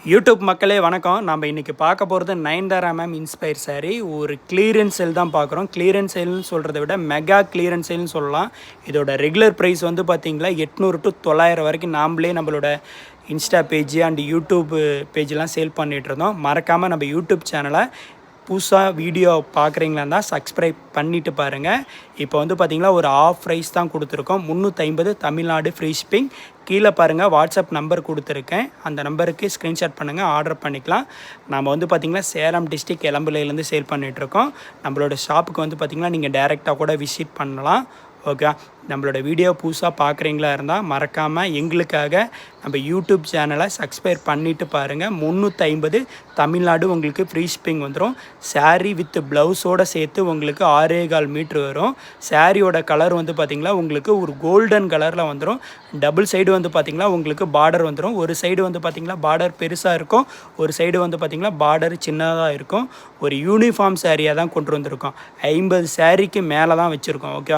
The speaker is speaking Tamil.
யூடியூப் மக்களே வணக்கம். நம்ம இன்றைக்கி பார்க்க போகிறது நயன்தாரா மேம் இன்ஸ்பயர் சாரீ. ஒரு கிளியரன்ஸ் சேல் தான் பார்க்குறோம். கிளியரன்ஸ் சேல்னு சொல்கிறத விட மெகா கிளியரன்ஸ் சேல்னு சொல்லலாம். இதோட ரெகுலர் ப்ரைஸ் வந்து பார்த்திங்களா 800 to 900 வரைக்கும் நாம்ளே நம்மளோட இன்ஸ்டா பேஜ் அண்ட் யூடியூப் பேஜெலாம் சேல் பண்ணிகிட்ருந்தோம். மறக்காமல் நம்ம யூடியூப் சேனலை புதுசாக வீடியோ பார்க்குறீங்களா இருந்தால் சப்ஸ்கிரைப் பண்ணிவிட்டு பாருங்கள். இப்போ வந்து பார்த்திங்களா ஒரு ஆஃப் ப்ரைஸ் தான் கொடுத்துருக்கோம். 350 தமிழ்நாடு ஃப்ரீ ஷிப்பிங். கீழே பாருங்கள் வாட்ஸ்அப் நம்பர் கொடுத்துருக்கேன். அந்த நம்பருக்கு ஸ்க்ரீன்ஷாட் பண்ணுங்கள், ஆர்டர் பண்ணிக்கலாம். நம்ம வந்து பார்த்திங்கன்னா சேலம் டிஸ்ட்ரிக் எலம்புலையிலேருந்து சேல் பண்ணிகிட்ருக்கோம். நம்மளோட ஷாப்புக்கு வந்து பார்த்திங்கன்னா நீங்கள் டைரெக்டாக கூட விசிட் பண்ணலாம். ஓகே, நம்மளோட வீடியோ புதுசாக பார்க்குறீங்களா இருந்தால் மறக்காமல் எங்களுக்காக நம்ம யூடியூப் சேனலை சப்ஸ்கிரைப் பண்ணிவிட்டு பாருங்கள். 350 தமிழ்நாடு உங்களுக்கு ஃப்ரீ ஷிப்பிங் வந்துடும். சாரீ வித் ப்ளவுஸோடு சேர்த்து உங்களுக்கு 6.25 மீட்ரு வரும். சாரியோட கலர் வந்து பார்த்திங்களா உங்களுக்கு ஒரு கோல்டன் கலரில் வந்துடும். டபுள் சைடு வந்து பார்த்திங்களா உங்களுக்கு பார்டர் வந்துடும். ஒரு சைடு வந்து பார்த்திங்களா பார்டர் பெருசாக இருக்கும், ஒரு சைடு வந்து பார்த்திங்களா பார்டர் சின்னதாக இருக்கும். ஒரு யூனிஃபார்ம் சாரியாக தான் கொண்டு வந்திருக்கோம். 50 சாரீக்கு மேலே தான் வச்சுருக்கோம். ஓகே,